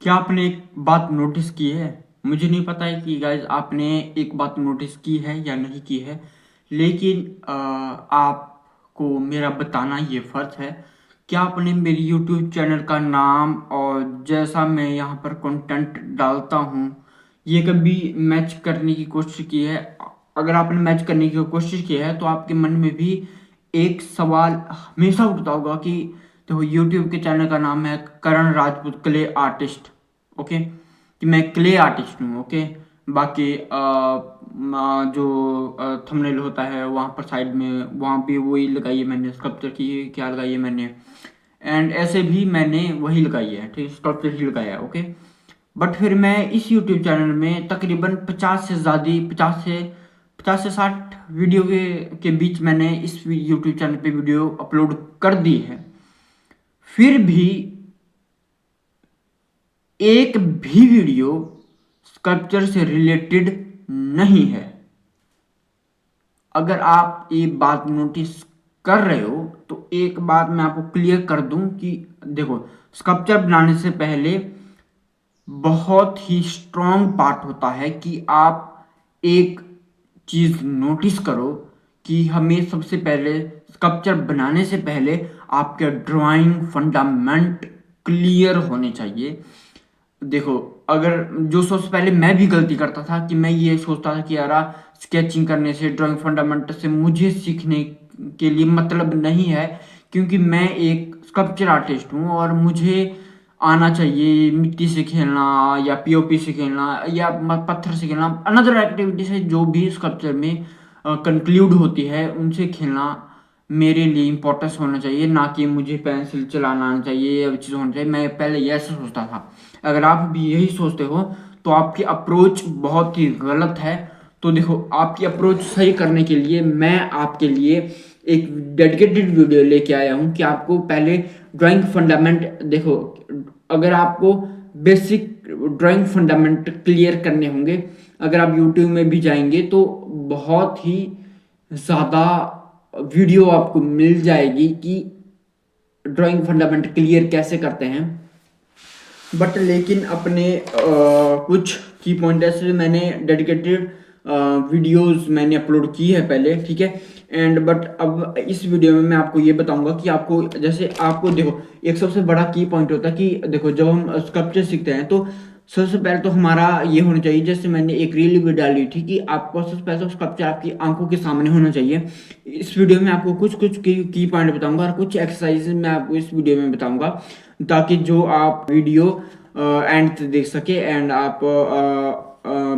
क्या आपने एक बात नोटिस की है? मुझे नहीं पता है कि गाइस आपने एक बात नोटिस की है या नहीं की है, लेकिन आपको मेरा बताना ये फ़र्ज़ है। क्या आपने मेरे यूट्यूब चैनल का नाम और जैसा मैं यहाँ पर कंटेंट डालता हूँ, ये कभी मैच करने की कोशिश की है? अगर आपने मैच करने की कोशिश की है, तो आपके मन में भी एक सवाल हमेशा उठता होगा कि देखो, यूट्यूब के चैनल का नाम है करण राजपूत क्ले आर्टिस्ट। ओके, कि मैं क्ले आर्टिस्ट हूँ। ओके, बाकी जो थंबनेल होता है वहाँ पर साइड में, वहाँ पे वही लगाई है मैंने, स्कल्पचर की क्या लगाई है मैंने, एंड ऐसे भी मैंने वही लगाई है, ठीक, स्कल्पचर ही लगाया है। ओके, बट फिर मैं इस यूट्यूब चैनल में तकरीबन 50 से 60 वीडियो के बीच मैंने इस यूट्यूब चैनल पे वीडियो अपलोड कर दी है। फिर भी एक भी वीडियो स्कल्पचर से रिलेटेड नहीं है। अगर आप ये बात नोटिस कर रहे हो तो एक बात मैं आपको क्लियर कर दूं कि देखो, स्कल्पचर बनाने से पहले बहुत ही स्ट्रॉन्ग पार्ट होता है कि आप एक चीज नोटिस करो कि हमें सबसे पहले स्कल्पचर बनाने से पहले आपके ड्राइंग फंडामेंट क्लियर होने चाहिए। देखो, अगर जो सोच पहले मैं भी गलती करता था कि मैं ये सोचता था कि यार स्केचिंग करने से, ड्राइंग फंडामेंट से मुझे सीखने के लिए मतलब नहीं है, क्योंकि मैं एक स्कल्पचर आर्टिस्ट हूँ और मुझे आना चाहिए मिट्टी से खेलना या पीओपी से खेलना या पत्थर से खेलना, अनदर एक्टिविटी से जो भी स्कल्पचर में कंक्लूड होती है उनसे खेलना मेरे लिए इम्पोर्टेंस होना चाहिए, ना कि मुझे पेंसिल चलाना आना चाहिए या चीज़ होना चाहिए। मैं पहले ये ऐसा सोचता था। अगर आप भी यही सोचते हो तो आपकी अप्रोच बहुत ही गलत है। तो देखो, आपकी अप्रोच सही करने के लिए मैं आपके लिए एक डेडिकेटेड वीडियो लेके आया हूँ कि आपको पहले ड्राइंग फंडामेंट देखो। अगर आपको बेसिक ड्राइंग फंडामेंट क्लियर करने होंगे, अगर आप यूट्यूब में भी जाएंगे तो बहुत ही ज़्यादा वीडियो आपको मिल जाएगी कि ड्राइंग फंडामेंट क्लियर कैसे करते हैं। बट लेकिन अपने कुछ की पॉइंट ऐसे मैंने डेडिकेटेड वीडियोस मैंने अपलोड की है पहले, ठीक है। एंड बट अब इस वीडियो में मैं आपको ये बताऊंगा कि आपको, जैसे आपको देखो, एक सबसे बड़ा की पॉइंट होता है कि देखो, जब हम स्कल्पचर सीखते हैं तो सबसे पहले तो हमारा ये होना चाहिए, जैसे मैंने एक रील भी डाली थी कि आपको सबसे पहले तो स्कल्पचर आपकी आंखों के सामने होना चाहिए। इस वीडियो में आपको कुछ कुछ की पॉइंट बताऊंगा और कुछ एक्सरसाइज मैं आपको इस वीडियो में बताऊंगा, ताकि जो आप वीडियो एंड तक देख सके एंड आप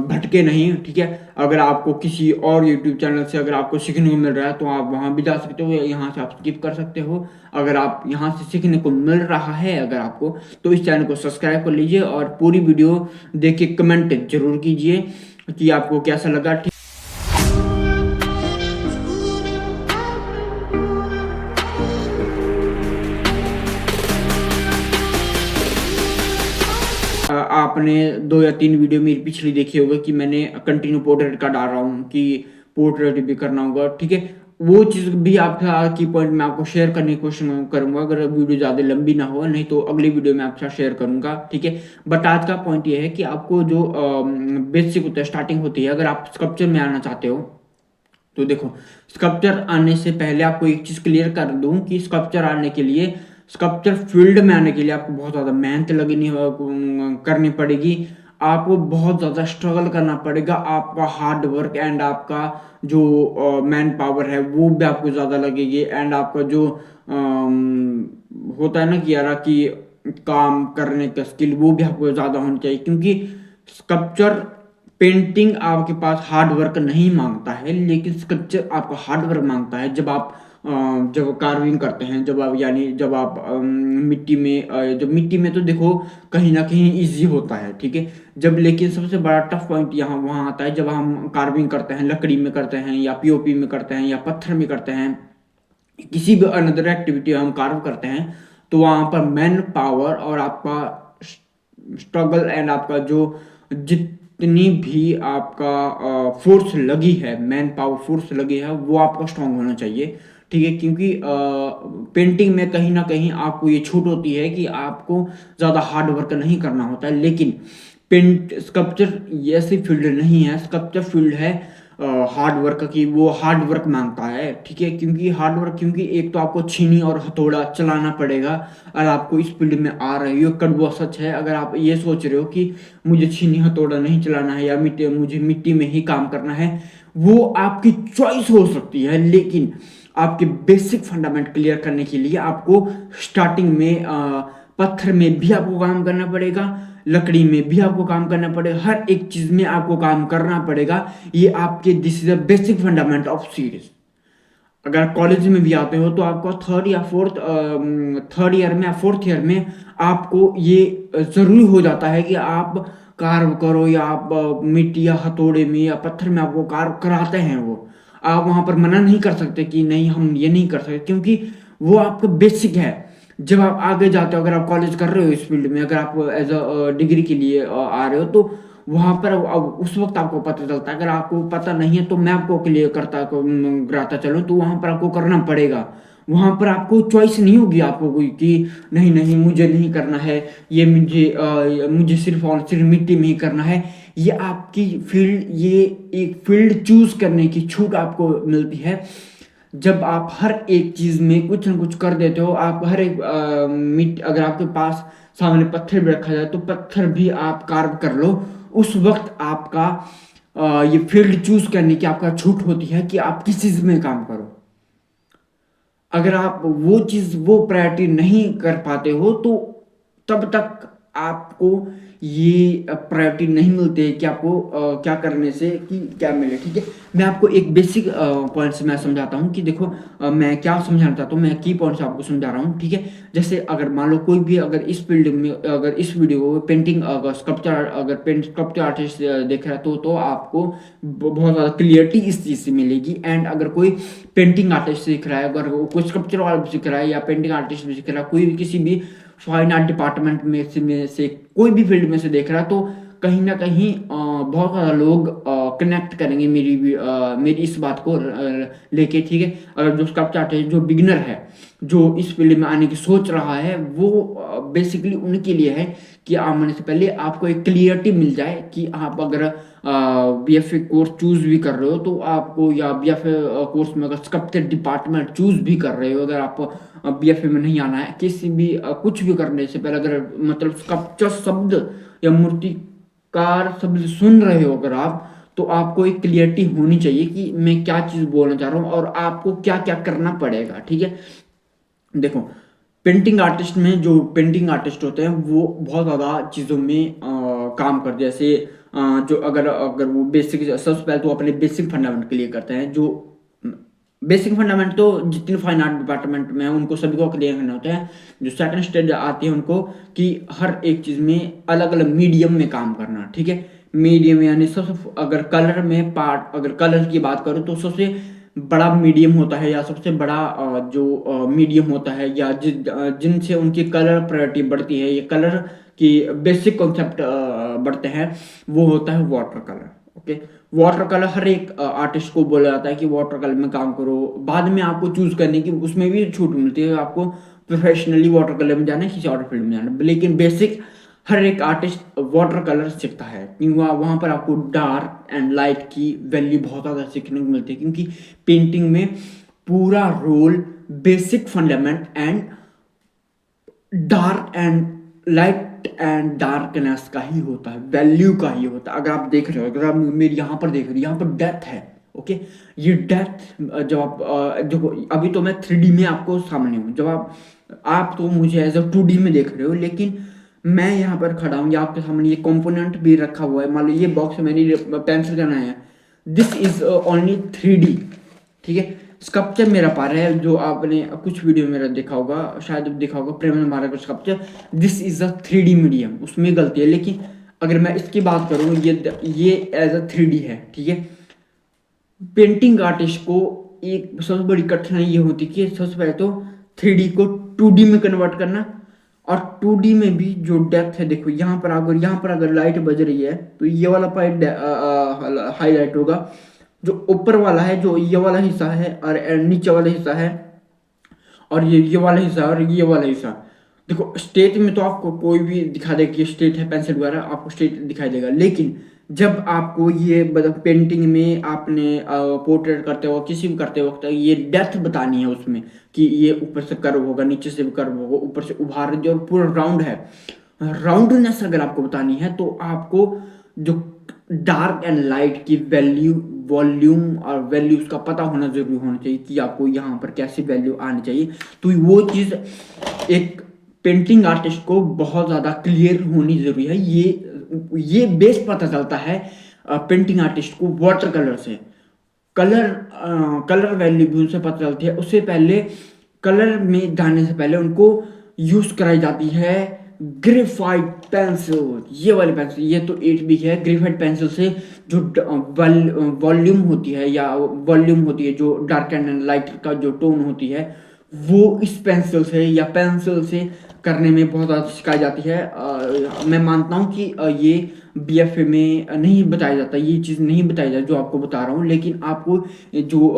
भटके नहीं, ठीक है। अगर आपको किसी और यूट्यूब चैनल से अगर आपको सीखने को मिल रहा है तो आप वहां भी जा सकते हो, यहाँ से आप स्किप कर सकते हो। अगर आप यहाँ से सीखने को मिल रहा है अगर आपको, तो इस चैनल को सब्सक्राइब कर लीजिए और पूरी वीडियो देख के कमेंट जरूर कीजिए कि आपको कैसा लगा। आपने 2 या 3 वीडियो मेरी पिछली देखी होगी कि मैंने कंटिन्यू पोर्ट्रेट का डाल रहा हूँ कि पोर्ट्रेट भी करना होगा, ठीक है। वो चीज़ भी आपका की पॉइंट मैं आपको शेयर करने की कोशिश करूंगा, अगर वीडियो ज़्यादा लंबी ना हो, नहीं तो अगली वीडियो में आपके साथ शेयर करूंगा, ठीक है। बट आज का पॉइंट ये है कि आपको जो बेसिक होता है, स्टार्टिंग होती है, अगर आप स्कल्पचर में आना चाहते हो तो देखो, स्कल्पचर आने से पहले आपको एक चीज क्लियर कर दूं कि स्कल्पचर आने के लिए, स्कल्पचर फील्ड में आने के लिए आपको बहुत ज्यादा मेहनत करनी पड़ेगी। आपको बहुत ज्यादा स्ट्रगल करना पड़ेगा, आपका हार्ड वर्क एंड आपका जो मैन पावर है वो भी आपको ज्यादा लगेगी, एंड आपका जो होता है ना कि यार कि काम करने का स्किल वो भी आपको ज्यादा होनी चाहिए, क्योंकि स्कल्पचर पेंटिंग आपके पास हार्ड वर्क नहीं मांगता है, लेकिन स्कल्पचर आपका हार्ड वर्क मांगता है। जब कार्विंग करते हैं, जब आप यानी जब आप मिट्टी में जब मिट्टी में तो देखो कहीं ना कहीं इजी होता है, ठीक है। जब लेकिन सबसे बड़ा टफ पॉइंट यहाँ वहाँ आता है जब हम कार्विंग करते हैं, लकड़ी में करते हैं या पीओपी में करते हैं या पत्थर में करते हैं, किसी भी अनदर एक्टिविटी हम कार्व करते हैं, तो वहां पर मैन पावर और आपका स्ट्रगल एंड आपका जो जितनी भी आपका फोर्स लगी है, मैन पावर फोर्स लगी है, वो आपका स्ट्रांग होना चाहिए, ठीक है, क्योंकि पेंटिंग में कहीं ना कहीं आपको ये छूट होती है कि आपको ज़्यादा हार्ड वर्क नहीं करना होता है, लेकिन पेंट स्कल्पचर ये ऐसी फील्ड नहीं है। स्कल्पचर फील्ड है हार्ड वर्क की, वो हार्ड वर्क मांगता है, ठीक है, क्योंकि हार्ड वर्क, क्योंकि एक तो आपको छीनी और हथौड़ा चलाना पड़ेगा। अगर आपको इस फील्ड में आ रही हो, कड़वा सच है, अगर आप ये सोच रहे हो कि मुझे छीनी हथौड़ा नहीं चलाना है या मुझे मिट्टी में ही काम करना है, वो आपकी चॉइस हो सकती है, लेकिन आपके बेसिक फंडामेंट क्लियर करने के लिए आपको स्टार्टिंग में पत्थर में भी आपको काम करना पड़ेगा, लकड़ी में भी आपको काम करना पड़ेगा, हर एक चीज में आपको काम करना पड़ेगा। ये आपके this is the basic fundament of series. अगर कॉलेज में भी आते हो तो आपको थर्ड ईयर में या फोर्थ ईयर में आपको ये जरूरी हो जाता है कि आप कार्व करो, या आप मिट्टी या हथौड़े में या पत्थर में आपको कार्व कराते हैं। वो आप वहां पर मना नहीं कर सकते कि नहीं हम ये नहीं कर सकते, क्योंकि वो आपका बेसिक है। जब आप आगे जाते हो, अगर आप कॉलेज कर रहे हो इस फील्ड में, अगर आप एज अ डिग्री के लिए आ रहे हो, तो वहां पर उस वक्त आपको पता चलता है। अगर आपको पता नहीं है तो मैं आपको क्लियर कराता चलूं, तो वहां पर आपको करना पड़ेगा। वहां पर आपको चॉइस नहीं होगी आपको कोई कि नहीं नहीं मुझे नहीं करना है, ये मुझे सिर्फ और सिर्फ मिट्टी में ही करना है। ये आपकी फील्ड, ये एक फील्ड चूज करने की छूट आपको मिलती है। जब आप हर एक चीज में कुछ ना कुछ कर देते हो, आप हर एक मिट अगर आपके पास सामने पत्थर भी रखा जाए तो पत्थर भी आप कार्व कर लो। उस वक्त आपका ये फील्ड चूज करने की आपका छूट होती है कि आप किस चीज में काम करो। अगर आप वो चीज, वो प्रायोरिटी नहीं कर पाते हो, तो तब तक आपको ये प्रायोरिटी नहीं मिलती है कि आपको क्या करने से कि क्या मिले। ठीक है, मैं आपको एक बेसिक पॉइंट्स मैं समझाता हूँ कि देखो मैं क्या समझाना चाहता हूँ, मैं की पॉइंट्स आपको समझा रहा हूँ। ठीक है, जैसे अगर मान लो कोई भी अगर इस फील्ड में, अगर इस वीडियो को पेंटिंग, अगर स्कल्पचर, अगर स्कल्पचर आर्टिस्ट देख रहा है तो आपको बहुत ज़्यादा क्लियरिटी इस चीज़ से मिलेगी। एंड अगर कोई पेंटिंग आर्टिस्ट सीख रहा है, अगर वो कोई स्कल्पचर वाला भी सीख रहा है या पेंटिंग आर्टिस्ट भी सीख रहा है, कोई भी किसी भी फाइन आर्ट डिपार्टमेंट में से कोई भी फील्ड में से देख रहा है, तो कहीं ना कहीं बहुत ज़्यादा लोग कनेक्ट करेंगे मेरी इस बात को लेके। ठीक है, अगर जो स्कल्पचर आर्टिस्ट, जो बिगिनर है, जो इस फील्ड में आने की सोच रहा है, वो बेसिकली उनके लिए है कि आने से पहले आपको एक क्लियरिटी मिल जाए कि आप अगर बीएफए कोर्स चूज भी कर रहे हो तो आपको, या बीएफए कोर्स में अगर स्कल्पचर डिपार्टमेंट चूज भी कर रहे हो, अगर आप बीएफए में नहीं आना है, किसी भी कुछ भी करने से पहले अगर मतलब स्कल्पचर शब्द या मूर्तिकार शब्द सुन रहे हो अगर आप, तो आपको एक क्लियरिटी होनी चाहिए कि मैं क्या चीज बोलना चाह रहा हूँ और आपको क्या क्या करना पड़ेगा। ठीक है, देखो पेंटिंग आर्टिस्ट में, जो पेंटिंग आर्टिस्ट होते हैं वो बहुत ज़्यादा चीज़ों में काम करते हैं। जैसे जो अगर अगर वो बेसिक, सबसे पहले तो अपने बेसिक फंडामेंट क्लियर करते हैं। जो बेसिक फंडामेंट तो जितने फाइन आर्ट डिपार्टमेंट में है उनको सभी को क्लियर करना होता है। जो सेकंड स्टेज आती है उनको कि हर एक चीज़ में अलग अलग मीडियम में काम करना। ठीक है, मीडियम यानी सबसे, अगर कलर में पार्ट, अगर कलर की बात करो तो सबसे बड़ा मीडियम होता है, या सबसे बड़ा जो मीडियम होता है, या जिनसे उनकी कलर प्रायोरिटी बढ़ती है, ये कलर की बेसिक कॉन्सेप्ट बढ़ते हैं, वो होता है water colour. Okay, water colour हर एक आर्टिस्ट को बोला जाता है कि वाटर कलर में काम करो। बाद में आपको चूज करने की उसमें भी छूट मिलती है, आपको प्रोफेशनली वाटर कलर में जाना है, किसी और फील्ड में जाना है, लेकिन बेसिक हर एक आर्टिस्ट वाटर कलर सीखता है, क्योंकि वहां पर आपको डार्क एंड लाइट की वैल्यू बहुत ज़्यादा सीखने को मिलती है। क्योंकि पेंटिंग में पूरा role basic fundament and dark and light and darkness का ही होता है, वैल्यू का ही होता है। अगर आप देख रहे हो, अगर आप मेरे यहाँ पर देख रहे हो, यहाँ पर डेथ है। ओके, ये डेथ जब आप देखो, अभी तो मैं 3D में आपको सामने हूँ, जब आप तो मुझे एज अ 2D में देख रहे हो, लेकिन मैं यहाँ पर खड़ा हूँ, ये आपके सामने ये कंपोनेंट भी रखा हुआ है। मान लो ये बॉक्स मैंने पेंसिल करना है, दिस इज ओनली 3D। ठीक है, स्कल्पचर मेरा पा रहा है, जो आपने कुछ वीडियो मेरा देखा होगा, शायद देखा होगा, प्रेम मारा का sculpture, this is a 3D medium, उसमें गलती है। लेकिन अगर मैं इसकी बात करूँ, ये एज अ 3D है। ठीक है, पेंटिंग आर्टिस्ट को एक सबसे बड़ी कठिनाई ये होती है कि सबसे पहले तो 3D को 2D में कन्वर्ट करना, और 2D में भी जो डेप्थ है, देखो यहाँ पर अगर लाइट बज रही है तो ये वाला पॉइंट हाईलाइट होगा, जो ऊपर वाला है, जो ये वाला हिस्सा है और नीचे वाला हिस्सा है, और ये वाला हिस्सा और ये वाला हिस्सा। देखो स्टेट में तो आपको कोई भी दिखा दे कि स्टेट है पेंसिल वगैरह, आपको स्टेट दिखाई देगा। लेकिन जब आपको ये मतलब पेंटिंग में आपने पोर्ट्रेट करते हो, किसी भी करते वक्त ये डेप्थ बतानी है उसमें, कि ये ऊपर से कर्व होगा, नीचे से भी कर्व होगा, ऊपर से उभार जो पूरा राउंड है, राउंडनेस अगर आपको बतानी है तो आपको जो डार्क एंड लाइट की वैल्यू, वॉल्यूम और वैल्यूज का पता होना जरूरी होना चाहिए कि आपको यहाँ पर कैसी वैल्यू आनी चाहिए। तो वो चीज़ एक पेंटिंग आर्टिस्ट को बहुत ज़्यादा क्लियर होनी जरूरी है। ये बेस पता चलता है पेंटिंग आर्टिस्ट को वाटर कलर से। कलर कलर वैल्यू भी उनसे पता चलती है। उससे पहले कलर में जाने से पहले उनको यूज कराई जाती है ग्रेफाइट पेंसिल। ये वाली पेंसिल, ये तो 8B की है। ग्रेफाइट पेंसिल से जो वॉल्यूम होती है या वॉल्यूम होती है, जो डार्क एंड लाइट का जो टोन होती है, वो इस पेंसिल से या पेंसिल से करने में बहुत ज़्यादा सिखाई जाती है। मैं मानता हूँ कि ये BFA में नहीं बताया जाता, ये चीज़ नहीं बताई जाती जो आपको बता रहा हूँ। लेकिन आपको जो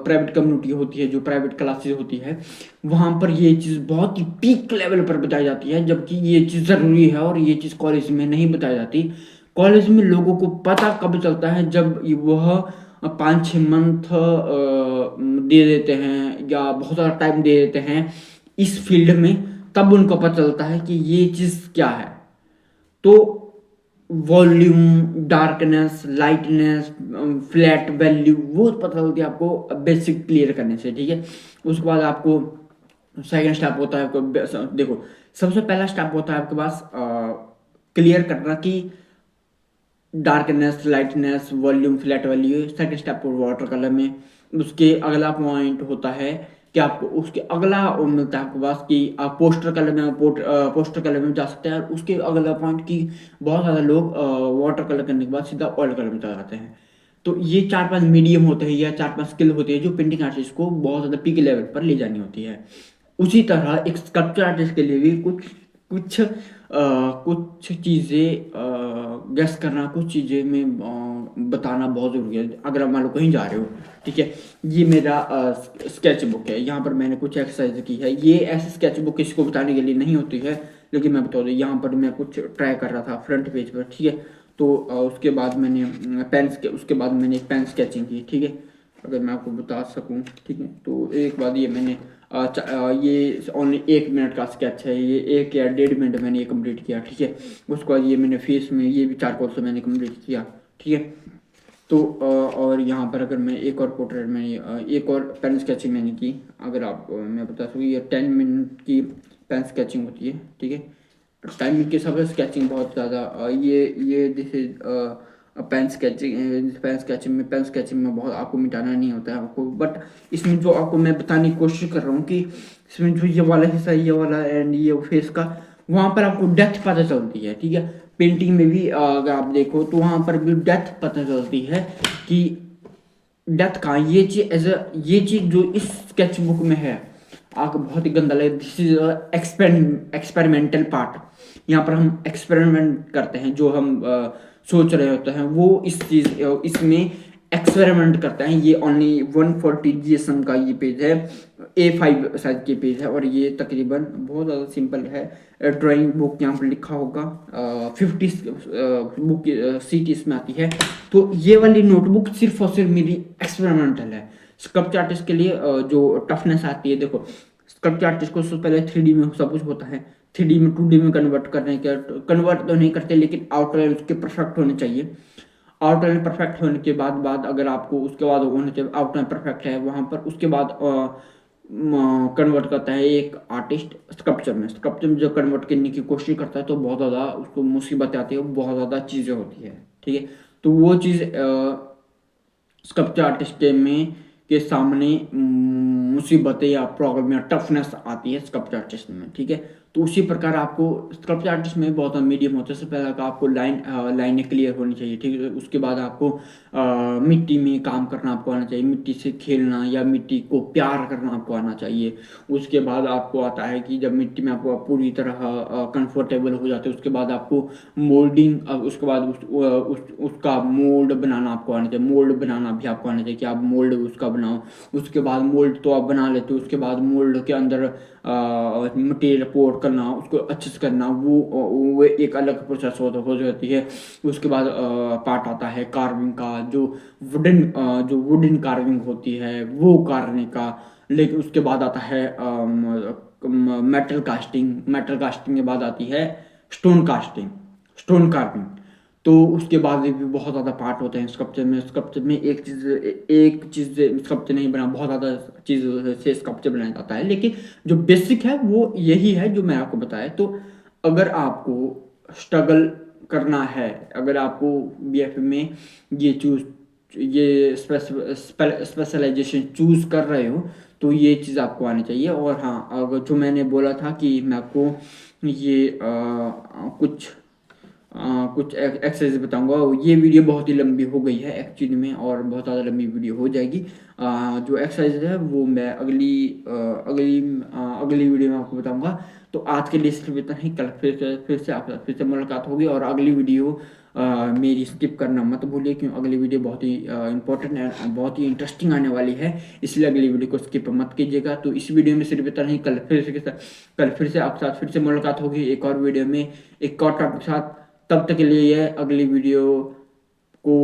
प्राइवेट कम्युनिटी होती है, जो प्राइवेट क्लासेस होती है, वहाँ पर ये चीज़ बहुत ही पीक लेवल पर बताई जाती है, जबकि ये चीज़ ज़रूरी है और ये चीज़ कॉलेज में नहीं बताई जाती। कॉलेज में लोगों को पता कब चलता है, जब वह 5-6 मंथ दे देते हैं या बहुत ज़्यादा टाइम दे देते हैं इस फील्ड में, तब उनको पता चलता है कि ये चीज़ क्या है। तो volume, darkness, lightness, flat value, वो पता चलती है आपको बेसिक क्लियर करने से, ठीक है। उसके बाद आपको सेकेंड स्टेप होता है आपको, देखो सबसे पहला स्टेप होता है आपके पास क्लियर करना कि darkness, lightness, volume, flat value. Second step water colour में। उसके अगला पॉइंट होता है कि आपको उसके अगला मिलता है आपके पास कि आप पोस्टर कलर में पोस्टर कलर में जा सकते हैं। और उसके अगला पॉइंट कि बहुत ज़्यादा लोग वाटर कलर करने के बाद सीधा ऑयल कलर में चले जाते हैं। तो ये 4-5 मीडियम होते हैं या 4-5 स्किल होती है जो पेंटिंग आर्टिस्ट को बहुत ज़्यादा पीक लेवल पर ले जानी होती है। उसी तरह एक स्कल्पचर आर्टिस्ट के लिए भी कुछ कुछ कुछ चीज़ें गेस करना, कुछ चीज़ें में बताना बहुत ज़रूरी है। अगर आप मान लो कहीं जा रहे हो, ठीक है, ये मेरा स्केच बुक है, यहाँ पर मैंने कुछ एक्सरसाइज की है। ये ऐसी स्केच बुक किसी को बताने के लिए नहीं होती है, लेकिन मैं बता दूँ, यहाँ पर मैं कुछ ट्राई कर रहा था फ्रंट पेज पर, ठीक है। तो उसके बाद मैंने उसके बाद मैंने पेन स्केचिंग की, ठीक है, अगर मैं आपको बता सकूं, ठीक है। तो एक बार ये मैंने ये ओनली 1 मिनट का स्केच है, ये 1 या 1.5 मिनट मैंने ये कंप्लीट किया, ठीक है। उसके बाद ये मैंने फेस में ये भी चारकोल से मैंने कंप्लीट किया, ठीक है। तो और यहाँ पर अगर मैं एक और पोर्ट्रेट मैंने एक और पेन स्केचिंग मैंने की, अगर आप मैं बता सकूँ, ये 10 मिनट की पेन स्केचिंग होती है, ठीक है। टाइमिंग के हिसाब से स्केचिंग बहुत ज़्यादा ये दिस इज पेन स्केचिंग में बहुत आपको मिटाना नहीं होता है आपको। बट इसमें जो आपको मैं बताने की कोशिश कर रहा हूँ कि इसमें जो ये वाला हिस्सा, ये वाला एंड ये फेस का, वहाँ पर आपको डेप्थ पता चलती है, ठीक है। पेंटिंग में भी अगर आप देखो तो वहाँ पर भी डेप्थ पता चलती है कि डेप्थ कहाँ। ये चीज़ जो इस स्केच बुक में है आपको बहुत ही गंदा लगे, दिस इज एक्सपेरिमेंटल पार्ट। यहाँ पर हम एक्सपेरिमेंट करते हैं, जो हम सोच रहे होते हैं वो इसमें एक्सपेरिमेंट करते हैं। ये ओनली 140 GSM का ये पेज है, A5 साइज के पेज है, और ये तकरीबन बहुत ज़्यादा सिंपल है। ड्राइंग बुक यहाँ पर लिखा होगा 50 बुक सीट इसमें आती है। तो ये वाली नोटबुक सिर्फ और सिर्फ मेरी एक्सपेरिमेंटल है। स्कल्पचर आर्टिस्ट के लिए जो टफनेस आती है, देखो स्कल्पचर आर्टिस्ट को सबसे पहले 3D में सब कुछ होता है, 3D में 2D में कन्वर्ट कन्वर्ट तो नहीं करते, लेकिन आउटलाइन उसके परफेक्ट होने चाहिए। आउटलाइन परफेक्ट होने के बाद अगर आपको उसके बाद होने चाहिए आउटलाइन परफेक्ट है वहाँ पर, उसके बाद कन्वर्ट करता है एक आर्टिस्ट स्कल्पचर में जब कन्वर्ट करने की कोशिश करता है तो बहुत ज़्यादा उसको मुसीबतें आती है, बहुत ज़्यादा चीज़ें होती है, ठीक है। तो वो चीज़ स्कल्पचर आर्टिस्ट के सामने मुसीबतें या प्रॉब्लम या टफनेस आती है स्कल्पचर आर्टिस्ट में, ठीक है। तो उसी प्रकार आपको स्कल्पचर आर्टिस्ट में बहुत मीडियम होता है। सबसे पहले का आपको लाइनें क्लियर होनी चाहिए, ठीक है। उसके बाद आपको मिट्टी में काम करना आपको आना चाहिए, मिट्टी से खेलना या मिट्टी को प्यार करना आपको आना चाहिए। उसके बाद आपको आता है कि जब मिट्टी में आपको पूरी तरह कंफर्टेबल हो जाते हैं, उसके बाद आपको मोल्डिंग, उसके बाद उसका मोल्ड बनाना आपको आना चाहिए। मोल्ड बनाना भी आपको आना चाहिए कि आप मोल्ड उसका बनाओ। उसके बाद मोल्ड तो आप बना लेते हो, उसके बाद मोल्ड के अंदर मटेरियल पोर करना, उसको अच्छे से करना, वो एक अलग प्रोसेस हो जाती है। उसके बाद पार्ट आता है कार्विंग का, जो वुडन कार्विंग होती है वो करने का। लेकिन उसके बाद आता है मेटल कास्टिंग। मेटल कास्टिंग के बाद आती है स्टोन कास्टिंग, स्टोन कार्विंग। तो उसके बाद भी बहुत ज़्यादा पार्ट होते हैं स्कल्पचर में। स्कल्पचर में एक चीज़ से स्कल्पचर नहीं बना, बहुत ज़्यादा चीज़ से स्कल्पचर बनाया जाता है, लेकिन जो बेसिक है वो यही है जो मैं आपको बताया। तो अगर आपको स्ट्रगल करना है, अगर आपको बीएफए में ये चूज ये स्पेशलाइजेशन चूज कर रहे हो, तो ये चीज़ आपको आनी चाहिए। और हाँ, अगर जो मैंने बोला था कि मैं आपको ये कुछ एक्सरसाइज बताऊंगा, ये वीडियो बहुत ही लंबी हो गई है एक्चुअली में, और बहुत ज़्यादा लंबी वीडियो हो जाएगी। जो एक्सरसाइज है वो मैं अगली वीडियो में आपको बताऊंगा। तो आज के लिए सिर्फ इतना ही। कल फिर से मुलाकात होगी, और अगली वीडियो मेरी स्किप करना मत भूलिए, क्योंकि अगली वीडियो बहुत ही इंपॉर्टेंट है, बहुत ही इंटरेस्टिंग आने वाली है, इसलिए अगली वीडियो को स्किप मत कीजिएगा। तो इस वीडियो में सिर्फ इतना ही। कल फिर से आपके साथ फिर से मुलाकात होगी एक और वीडियो में, एक और टॉपिक के साथ। तब तक के लिए ये अगली वीडियो को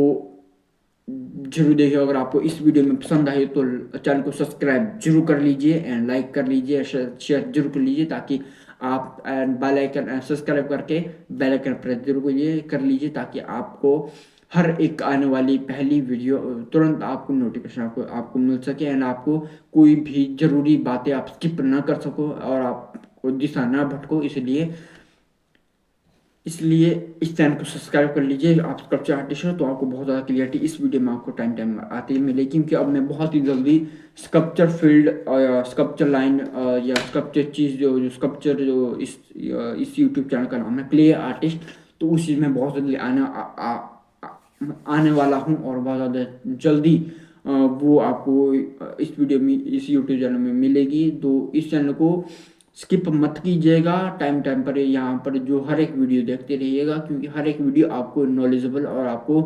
जरूर देखिए। अगर आपको इस वीडियो में पसंद आई तो चैनल को सब्सक्राइब जरूर कर लीजिए, एंड लाइक कर लीजिए, शेयर जरूर कर लीजिए, ताकि आप बेल आइकन सब्सक्राइब करके बेल आइकन प्रेस जरूर कर लीजिए, ताकि आपको हर एक आने वाली पहली वीडियो तुरंत आपको नोटिफिकेशन आपको मिल सके, एंड आपको कोई भी जरूरी बातें आप स्किप ना कर सको, और आप दिशा ना भटको। इसलिए इस चैनल को सब्सक्राइब कर लीजिए। आप स्कल्पचर आर्टिस्ट हो तो आपको बहुत ज़्यादा क्लियरिटी इस वीडियो में आपको टाइम टाइम आती ही मिलेगी, क्योंकि अब मैं बहुत ही जल्दी स्कल्पचर फील्ड, स्कल्पचर लाइन, या स्कल्पचर चीज़ जो स्कल्पचर जो इस यूट्यूब चैनल का नाम है क्ले आर्टिस्ट, तो उस चीज़ में बहुत जल्दी आने वाला हूँ, और बहुत ज़्यादा जल्दी वो आपको इस वीडियो में, इस यूट्यूब चैनल में मिलेगी। तो इस चैनल को स्किप मत कीजिएगा, टाइम टाइम पर यहाँ पर जो हर एक वीडियो देखते रहिएगा, क्योंकि हर एक वीडियो आपको नॉलेजेबल और आपको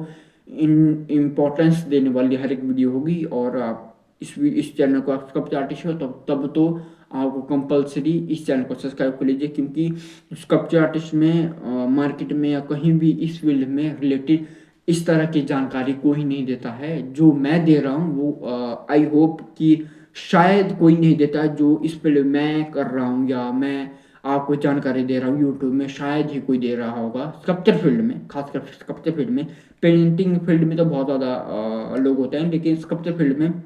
इम्पोर्टेंस देने वाली हर एक वीडियो होगी। और आप इस चैनल को आप स्कल्पचर आर्टिस्ट हो तब तो आपको कंपलसरी इस चैनल को सब्सक्राइब कर लीजिए, क्योंकि स्कल्पचर आर्टिस्ट में मार्केट में या कहीं भी इस फील्ड में रिलेटेड इस तरह की जानकारी कोई नहीं देता है जो मैं दे रहा हूँ। वो आई होप कि शायद कोई नहीं देता जो इस फील्ड मैं कर रहा हूँ, या मैं आपको जानकारी दे रहा हूँ यूट्यूब में, शायद ही कोई दे रहा होगा स्कल्पचर फील्ड में, खासकर स्कल्पचर फील्ड में। पेंटिंग फील्ड में तो बहुत ज़्यादा लोग होते हैं, लेकिन स्कल्पचर फील्ड में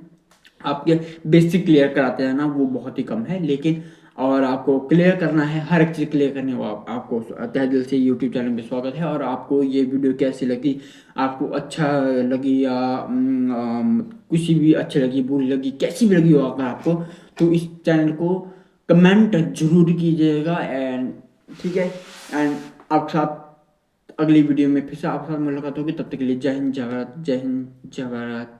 आपके बेसिक क्लियर कराते हैं ना, वो बहुत ही कम है। लेकिन और आपको क्लियर करना है, हर एक चीज़ क्लियर करने, वो आपको तहे दिल से यूट्यूब चैनल में स्वागत है। और आपको ये वीडियो कैसी लगी, आपको अच्छा लगी या कुछ भी अच्छी लगी, बुरी लगी, कैसी भी लगी हो अगर आपको, तो इस चैनल को कमेंट जरूर कीजिएगा। एंड ठीक है, एंड आपके साथ अगली वीडियो में फिर से आपके साथ मुलाकात होगी। तब तक के लिए जय हिंद, जय भारत, जय हिंद, जय भारत।